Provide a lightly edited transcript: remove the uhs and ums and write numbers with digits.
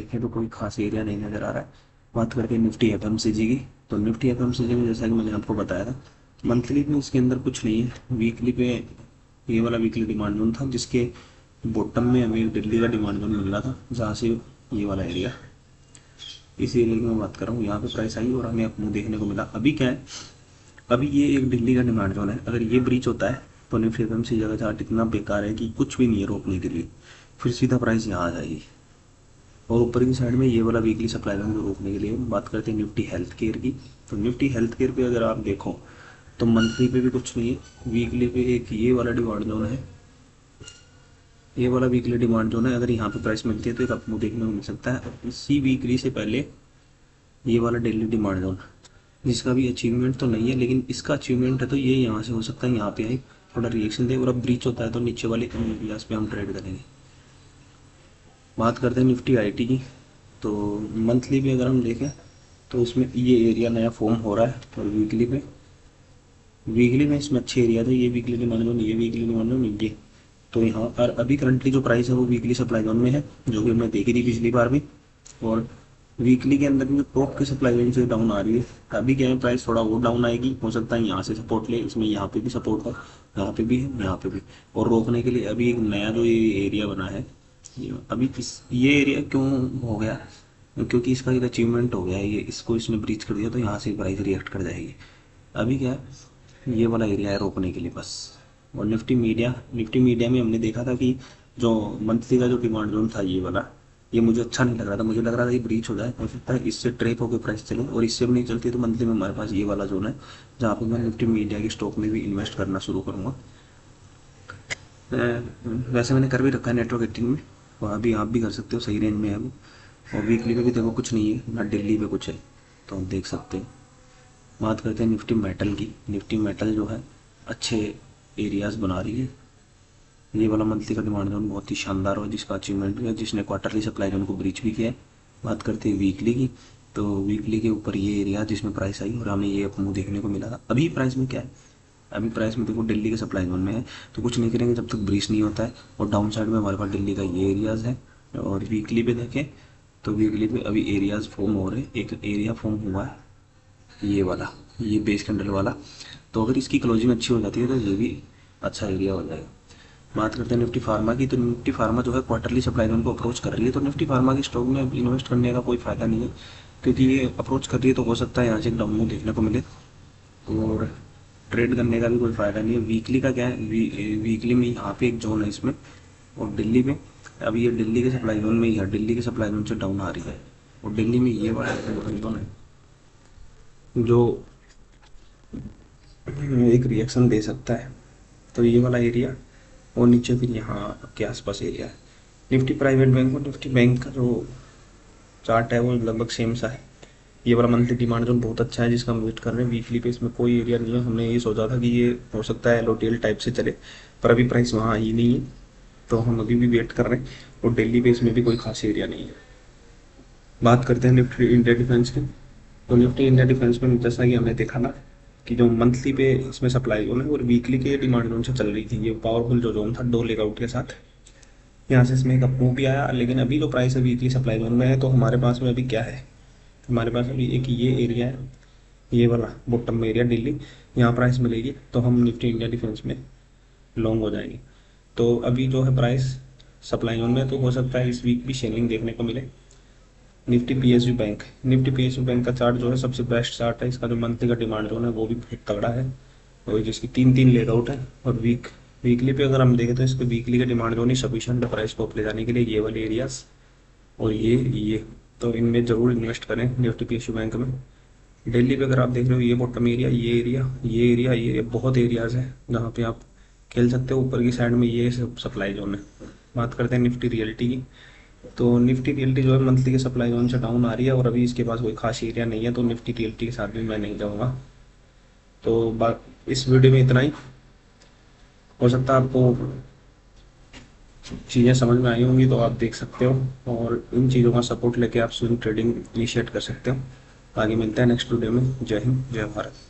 देखें तो कोई खास एरिया नहीं नज़र आ रहा है। बात करते हैं निफ्टी एफएमसीजी की। तो निफ्टी एफएमसीजी में जैसा कि मैंने आपको बताया था, मंथली में इसके अंदर कुछ नहीं है। वीकली पे ये वाला वीकली डिमांड जोन था, जिसके बॉटम में हमें दिल्ली का डिमांड जोन मिल रहा था, जहाँ से ये वाला एरिया, इस एरिया की मैं बात कर रहा हूँ, यहाँ पे प्राइस आई और हमें अपने देखने को मिला। अभी क्या है, अभी ये एक दिल्ली का डिमांड जोन है। अगर ये ब्रीच होता है तो निफ्टी एफएमसी जगह चार्ट इतना बेकार है कि कुछ भी नहीं है रोकने के लिए, फिर सीधा प्राइस यहाँ आ जाएगी। और ऊपर की साइड में ये वाला वीकली सप्लाई जोन को रोकने के लिए बात करते हैं निफ्टी हेल्थ केयर की। तो निफ्टी हेल्थ केयर पे अगर आप देखो तो मंथली पे भी कुछ नहीं है, वीकली पे एक ये वाला डिमांड जोन है, ये वाला वीकली डिमांड जोन है। अगर यहाँ पे प्राइस मिलती है तो एक आपको देखने को मिल सकता है। इसी वीकली से पहले ये वाला डेली डिमांड जोन, जिसका भी अचीवमेंट तो नहीं है, लेकिन इसका अचीवमेंट है, तो ये यहाँ से हो सकता है यहाँ पे आए, थोड़ा रिएक्शन दे, और अब ब्रीच होता है तो नीचे वाले एरियाज पे हम ट्रेड करेंगे। बात करते हैं निफ्टी आईटी की। तो मंथली पे अगर हम देखें तो उसमें ये एरिया नया फॉर्म हो रहा है, और वीकली में इसमें अच्छे एरिया थे, ये वीकली डिमांड जोन, ये वीकली डिमांड जोन, ये। तो यहाँ और अभी करंटली जो प्राइस है वो वीकली सप्लाई जोन में है, जो कि हमने देखी थी पिछली बार भी। और वीकली के अंदर भी टॉप की सप्लाई रेंज से डाउन आ रही है। अभी क्या है, प्राइस थोड़ा और डाउन आएगी, हो सकता है यहाँ से सपोर्ट ले, इसमें यहाँ पे भी सपोर्ट है, यहाँ पे भी है, यहाँ पे भी। और रोकने के लिए अभी एक नया जो ये एरिया बना है, अभी ये एरिया क्यों हो गया, क्योंकि इसका एक अचीवमेंट हो गया है, ये इसको इसने ब्रीच कर दिया, तो यहाँ से प्राइस रिएक्ट कर जाएगी। अभी क्या है, ये वाला एरिया है रोकने के लिए बस। और निफ्टी मीडिया में हमने देखा था कि जो मंथली का जो डिमांड जोन था ये वाला, ये मुझे अच्छा नहीं लग रहा था, मुझे लग रहा था ये ब्रीच हो जाए, हो सकता है इससे ट्रेप होकर प्राइस चले, और इससे भी नहीं चलती तो मंथली में हमारे पास ये वाला जोन है, जहाँ पे मैं निफ्टी मीडिया की स्टॉक में भी इन्वेस्ट करना शुरू करूँगा। वैसे मैंने कर भी रखा है नेटवर्क 18 में, और अभी आप भी कर सकते हो, सही रेंज में है अभी। और वीकली पे भी देखो कुछ नहीं है ना, दिल्ली पे कुछ है, तो हम देख सकते हैं। बात करते हैं निफ्टी मेटल की। निफ्टी मेटल जो है अच्छे एरियाज बना रही है। ये वाला मंथली का डिमांड जोन बहुत ही शानदार हो, जिसका अचीवमेंट भी है, जिसने क्वार्टरली सप्लाई जोन को ब्रीच भी किया है। बात करते हैं वीकली की। तो वीकली के ऊपर ये एरिया जिसमें प्राइस आई और हमें ये अपमूव देखने को मिला था। अभी प्राइस में क्या है, अभी प्राइस में देखो दिल्ली के सप्लाई जोन में है, तो कुछ नहीं करेंगे जब तक ब्रीच नहीं होता है। और डाउन साइड में हमारे पास दिल्ली का ये एरियाज है। और वीकली पे देखें तो वीकली पे अभी एरियाज फॉर्म हो रहे हैं। एक एरिया फॉर्म हुआ है ये वाला, ये बेस कैंडल वाला, तो अगर इसकी क्लोजिंग अच्छी हो जाती है तो ये भी अच्छा एरिया हो जाएगा। बात करते हैं निफ्टी फार्मा की। तो निफ्टी फार्मा जो है क्वार्टरली सप्लाई जोन को अप्रोच कर रही है, तो निफ्टी फार्मा की स्टॉक में इन्वेस्ट करने का कोई फायदा नहीं है, क्योंकि ये अप्रोच कर रही है, तो हो सकता है यहाँ से एक डाउन मूव देखने को मिले, और ट्रेड करने का भी कोई फायदा नहीं है। वीकली का क्या है, वीकली में यहाँ पे एक जोन है इसमें, और दिल्ली में अभी ये दिल्ली के सप्लाई जोन में ही है, दिल्ली के सप्लाई जोन से डाउन आ रही है, और दिल्ली में ये वाला जोन है जो एक रिएक्शन दे सकता है, तो ये वाला एरिया, और नीचे फिर यहाँ के आसपास एरिया है। निफ्टी प्राइवेट बैंक और निफ्टी बैंक का जो चार्ट है वो लगभग सेम सा है। ये वाला मंथली डिमांड जोन बहुत अच्छा है, जिसका हम वेट कर रहे हैं। वीकली पे इसमें कोई एरिया नहीं है, हमने ये सोचा था कि ये हो सकता है एलोटेल टाइप से चले, पर अभी प्राइस वहाँ ही नहीं है, तो हम अभी भी वेट कर रहे हैं। और दिल्ली पे इसमें भी कोई खास एरिया नहीं है। बात करते हैं निफ्टी इंडिया डिफेंस की। तो निफ्टी इंडिया डिफेंस में जैसा कि हमने देखा ना कि जो मंथली पे इसमें सप्लाई जोन है और वीकली के डिमांड जोन से चल रही थी, ये पावरफुल जो जोन था 2 लेगआउट के साथ, यहाँ से इसमें एक अपमूव भी आया। लेकिन अभी जो प्राइस है वीकली सप्लाई जोन में है, तो हमारे पास में अभी क्या है, हमारे पास अभी एक ये एरिया है, ये वाला बॉटम में एरिया दिल्ली, यहाँ प्राइस मिलेगी तो हम निफ्टी इंडिया डिफेंस में लॉन्ग हो जाएंगे। तो अभी जो है प्राइस सप्लाई जोन में, तो हो सकता है इस वीक भी शेलिंग देखने को मिले। निफ्टी पीएसयू बैंक का चार्ट जो है सबसे बेस्ट चार्ट है। इसका जो मंथली का डिमांड जोन है वो भी बहुत तगड़ा है, और जिसकी 3 लेगआउट है। और वीकली पे अगर हम देखें तो इसके वीकली का डिमांड जोन ही सफिशिएंट है प्राइस को अप ले जाने के लिए, ये वाले एरियाज और ये, तो इनमें ज़रूर इन्वेस्ट करें निफ्टी पीएसयू बैंक में। दिल्ली पे अगर आप देख रहे हो, ये बॉटम एरिया, ये बहुत एरियाज है जहाँ पे आप खेल सकते हो। ऊपर की साइड में ये सब सप्लाई जोन है। बात करते हैं निफ्टी रियल्टी की। तो निफ्टी रियल्टी जो है मंथली के सप्लाई जोन से डाउन आ रही है, और अभी इसके पास कोई खास एरिया नहीं है, तो निफ्टी रियल्टी के साथ भी मैं नहीं जाऊँगा। तो बात इस वीडियो में इतना ही। हो सकता है आपको चीज़ें समझ में आई होंगी, तो आप देख सकते हो, और इन चीज़ों का सपोर्ट लेके आप स्विंग ट्रेडिंग इनिशिएट कर सकते हो। आगे मिलते हैं नेक्स्ट वीडियो में। जय हिंद, जय भारत।